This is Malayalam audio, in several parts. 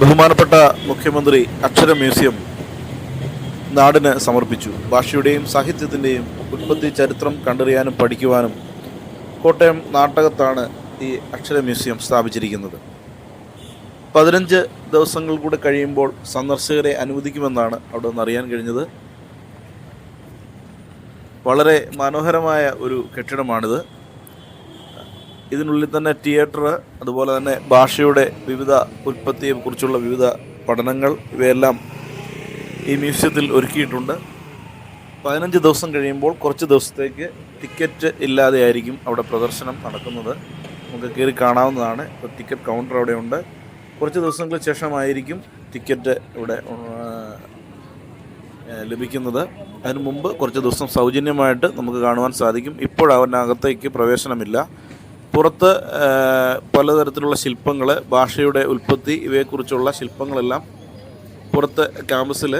ബഹുമാനപ്പെട്ട മുഖ്യമന്ത്രി അക്ഷര മ്യൂസിയം നാടിന് സമർപ്പിച്ചു. ഭാഷയുടെയും സാഹിത്യത്തിൻ്റെയും ഉൽപ്പത്തി ചരിത്രം കണ്ടറിയാനും പഠിക്കുവാനും കോട്ടയം നാട്ടകത്താണ് ഈ അക്ഷര മ്യൂസിയം സ്ഥാപിച്ചിരിക്കുന്നത്. 15 ദിവസങ്ങൾ കൂടെ കഴിയുമ്പോൾ സന്ദർശകരെ അനുവദിക്കുമെന്നാണ് അവിടെ നിന്ന് അറിയാൻ കഴിഞ്ഞത്. വളരെ മനോഹരമായ ഒരു കെട്ടിടമാണിത്. ഇതിനുള്ളിൽ തന്നെ തിയേറ്റർ, അതുപോലെ തന്നെ ഭാഷയുടെ വിവിധ ഉൽപ്പത്തിയെക്കുറിച്ചുള്ള വിവിധ പഠനങ്ങൾ, ഇവയെല്ലാം ഈ മ്യൂസിയത്തിൽ ഒരുക്കിയിട്ടുണ്ട്. 15 ദിവസം കഴിയുമ്പോൾ കുറച്ച് ദിവസത്തേക്ക് ടിക്കറ്റ് ഇല്ലാതെ ആയിരിക്കും അവിടെ പ്രദർശനം നടക്കുന്നത്. നമുക്ക് കയറി കാണാവുന്നതാണ്. ഇപ്പോൾ ടിക്കറ്റ് കൗണ്ടർ അവിടെ ഉണ്ട്. കുറച്ച് ദിവസങ്ങൾക്ക് ശേഷമായിരിക്കും ടിക്കറ്റ് ഇവിടെ ലഭിക്കുന്നത്. അതിനു മുമ്പ് കുറച്ച് ദിവസം സൗജന്യമായിട്ട് നമുക്ക് കാണുവാൻ സാധിക്കും. ഇപ്പോൾ അവനകത്തേക്ക് പ്രവേശനമില്ല. പുറത്ത് പലതരത്തിലുള്ള ശില്പങ്ങൾ, ഭാഷയുടെ ഉൽപ്പത്തി, ഇവയെക്കുറിച്ചുള്ള ശില്പങ്ങളെല്ലാം പുറത്ത് ക്യാമ്പസിൽ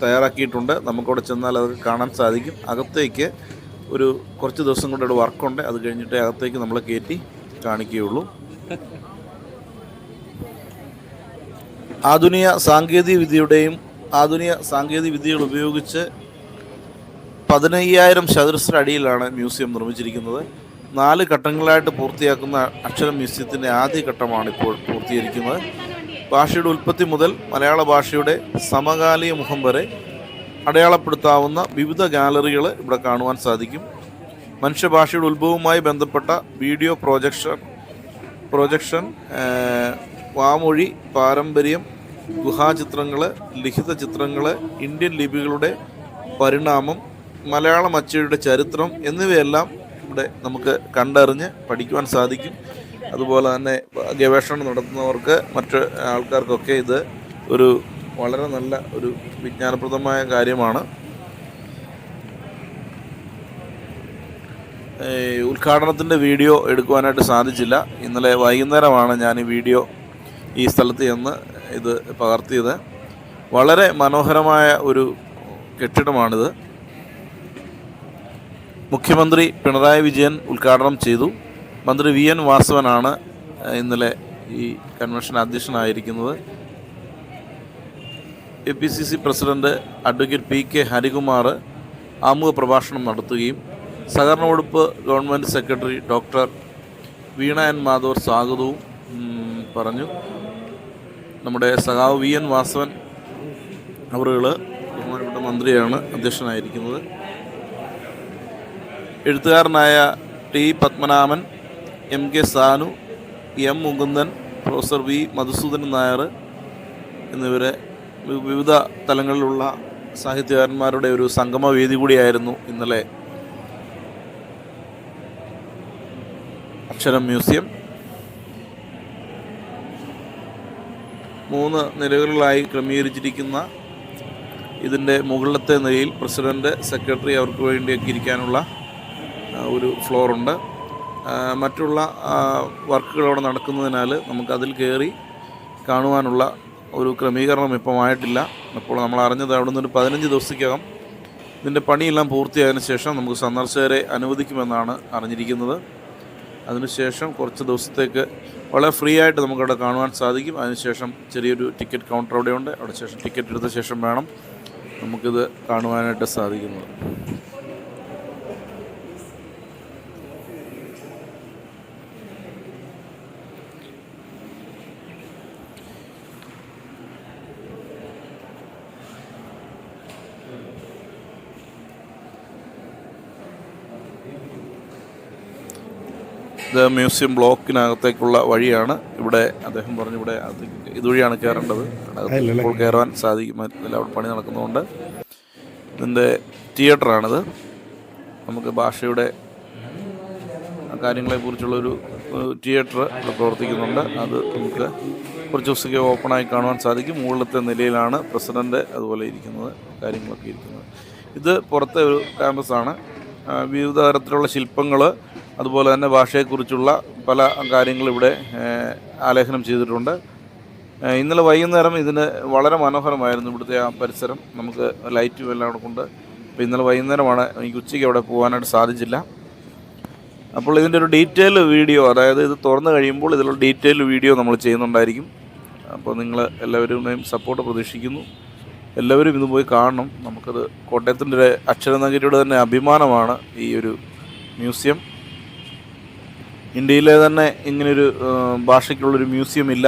തയ്യാറാക്കിയിട്ടുണ്ട്. നമുക്കവിടെ ചെന്നാൽ അത് കാണാൻ സാധിക്കും. അകത്തേക്ക് ഒരു കുറച്ച് ദിവസം കൊണ്ട് ഇവിടെ വർക്കുണ്ട്. അത് കഴിഞ്ഞിട്ട് അകത്തേക്ക് നമ്മൾ കയറ്റി കാണിക്കുകയുള്ളൂ. ആധുനിക സാങ്കേതിക വിദ്യകൾ ഉപയോഗിച്ച് 15,000 ചതുരശ്ര അടിയിലാണ് മ്യൂസിയം നിർമ്മിച്ചിരിക്കുന്നത്. 4 ഘട്ടങ്ങളായിട്ട് പൂർത്തിയാക്കുന്ന അക്ഷര മ്യൂസിയത്തിൻ്റെ ആദ്യ ഘട്ടമാണ് ഇപ്പോൾ പൂർത്തീകരിക്കുന്നത്. ഭാഷയുടെ ഉൽപ്പത്തി മുതൽ മലയാള ഭാഷയുടെ സമകാലിക മുഖം വരെ അടയാളപ്പെടുത്താവുന്ന വിവിധ ഗാലറികൾ ഇവിടെ കാണുവാൻ സാധിക്കും. മനുഷ്യഭാഷയുടെ ഉത്ഭവവുമായി ബന്ധപ്പെട്ട വീഡിയോ പ്രൊജക്ഷൻ, വാമൊഴി പാരമ്പര്യം, ഗുഹാചിത്രങ്ങൾ, ലിഖിത ചിത്രങ്ങൾ, ഇന്ത്യൻ ലിപികളുടെ പരിണാമം, മലയാളം അച്ചടിയുടെ ചരിത്രം എന്നിവയെല്ലാം ഇവിടെ നമുക്ക് കണ്ടറിഞ്ഞ് പഠിക്കുവാൻ സാധിക്കും. അതുപോലെ തന്നെ ഗവേഷണം നടത്തുന്നവർക്ക്, മറ്റ് ആൾക്കാർക്കൊക്കെ ഇത് ഒരു വളരെ നല്ല ഒരു വിജ്ഞാനപ്രദമായ കാര്യമാണ്. ഉദ്ഘാടനത്തിൻ്റെ വീഡിയോ എടുക്കുവാനായിട്ട് സാധിച്ചില്ല. ഇന്നലെ വൈകുന്നേരമാണ് ഞാൻ ഈ വീഡിയോ ഈ സ്ഥലത്ത് ചെന്ന് ഇത് പകർത്തിയത്. വളരെ മനോഹരമായ ഒരു കെട്ടിടമാണിത്. മുഖ്യമന്ത്രി പിണറായി വിജയൻ ഉദ്ഘാടനം ചെയ്തു. മന്ത്രി VN വാസവനാണ് ഇന്നലെ ഈ കൺവെൻഷൻ അധ്യക്ഷനായിരിക്കുന്നത്. APCC president advocate PK Harikumar ആമുഖ പ്രഭാഷണം നടത്തുകയും സഹകരണ വകുപ്പ് government secretary doctor Veena N Madhavar സ്വാഗതവും പറഞ്ഞു. നമ്മുടെ സഖാവ് VN വാസവൻ അവറുകൾ ബഹുമാനപ്പെട്ട മന്ത്രിയാണ് അധ്യക്ഷനായിരിക്കുന്നത്. എഴുത്തുകാരനായ T Padmanabhan, MK Sanu, M Mukundan, professor V Madhusoodanan Nair എന്നിവരെ വിവിധ തലങ്ങളിലുള്ള സാഹിത്യകാരന്മാരുടെ ഒരു സംഗമവേദി കൂടിയായിരുന്നു ഇന്നലെ അക്ഷരം മ്യൂസിയം. 3 നിലകളിലായി ക്രമീകരിച്ചിരിക്കുന്ന ഇതിൻ്റെ മുകളിലത്തെ നിലയിൽ പ്രസിഡന്റ്, സെക്രട്ടറി അവർക്ക് വേണ്ടിയൊക്കെ ഇരിക്കാനുള്ള ഒരു ഫ്ലോറുണ്ട്. മറ്റുള്ള വർക്കുകൾ അവിടെ നടക്കുന്നതിനാൽ നമുക്കതിൽ കയറി കാണുവാനുള്ള ഒരു ക്രമീകരണം ഇപ്പം ആയിട്ടില്ല. അപ്പോൾ നമ്മൾ അറിഞ്ഞത് അവിടെ നിന്നൊരു 15 ദിവസത്തേക്കകം ഇതിൻ്റെ പണിയെല്ലാം പൂർത്തിയായതിനു ശേഷം നമുക്ക് സന്ദർശകരെ അനുവദിക്കുമെന്നാണ് അറിഞ്ഞിരിക്കുന്നത്. അതിനുശേഷം കുറച്ച് ദിവസത്തേക്ക് വളരെ ഫ്രീ ആയിട്ട് നമുക്കവിടെ കാണുവാൻ സാധിക്കും. അതിനുശേഷം ചെറിയൊരു ടിക്കറ്റ് കൗണ്ടർ അവിടെയുണ്ട്. അവിടെ ശേഷം ടിക്കറ്റ് എടുത്ത ശേഷം വേണം നമുക്കിത് കാണുവാനായിട്ട് സാധിക്കുന്നത്. ഇത് മ്യൂസിയം ബ്ലോക്കിനകത്തേക്കുള്ള വഴിയാണ്. ഇവിടെ അദ്ദേഹം പറഞ്ഞു ഇവിടെ ഇതുവഴിയാണ് കയറേണ്ടത്. ഇപ്പോൾ കയറാൻ സാധിക്കും, അവിടെ പണി നടക്കുന്നതുകൊണ്ട്. ഇതിൻ്റെ തിയേറ്ററാണിത്. നമുക്ക് ഭാഷയുടെ കാര്യങ്ങളെക്കുറിച്ചുള്ളൊരു തിയേറ്റർ ഇവിടെ പ്രവർത്തിക്കുന്നുണ്ട്. അത് നമുക്ക് കുറച്ച് ദിവസത്തേക്ക് ഓപ്പണായി കാണുവാൻ സാധിക്കും. മുകളിലത്തെ നിലയിലാണ് പ്രസിഡന്റ് അതുപോലെ ഇരിക്കുന്നത്, കാര്യങ്ങളൊക്കെ ഇരിക്കുന്നത്. ഇത് പുറത്തെ ഒരു ക്യാമ്പസാണ്. വിവിധ തരത്തിലുള്ള ശില്പങ്ങൾ, അതുപോലെ തന്നെ ഭാഷയെക്കുറിച്ചുള്ള പല കാര്യങ്ങൾ ഇവിടെ ആലേഖനം ചെയ്തിട്ടുണ്ട്. ഇന്നലെ വൈകുന്നേരം ഇതിന് വളരെ മനോഹരമായിരുന്നു ഇവിടുത്തെ ആ പരിസരം. നമുക്ക് ലൈറ്റും എല്ലാം കൊണ്ട്. അപ്പോൾ ഇന്നലെ വൈകുന്നേരമാണ്, എനിക്ക് ഉച്ചയ്ക്ക് അവിടെ പോകാനായിട്ട് സാധിച്ചില്ല. അപ്പോൾ ഇതിൻ്റെ ഒരു ഡീറ്റെയിൽ വീഡിയോ, അതായത് ഇത് തുറന്നു കഴിയുമ്പോൾ ഇതിലുള്ള ഡീറ്റെയിൽ വീഡിയോ നമ്മൾ ചെയ്യുന്നുണ്ടായിരിക്കും. അപ്പോൾ നിങ്ങൾ എല്ലാവരുടെയും സപ്പോർട്ട് പ്രതീക്ഷിക്കുന്നു. എല്ലാവരും ഇത് പോയി കാണണം. നമുക്കത് കോട്ടയത്തിൻ്റെ അക്ഷരനഗരിയുടെ തന്നെ അഭിമാനമാണ് ഈ ഒരു മ്യൂസിയം. ഇന്ത്യയിലെ തന്നെ ഇങ്ങനൊരു ഭാഷയ്ക്കുള്ളൊരു മ്യൂസിയം ഇല്ല.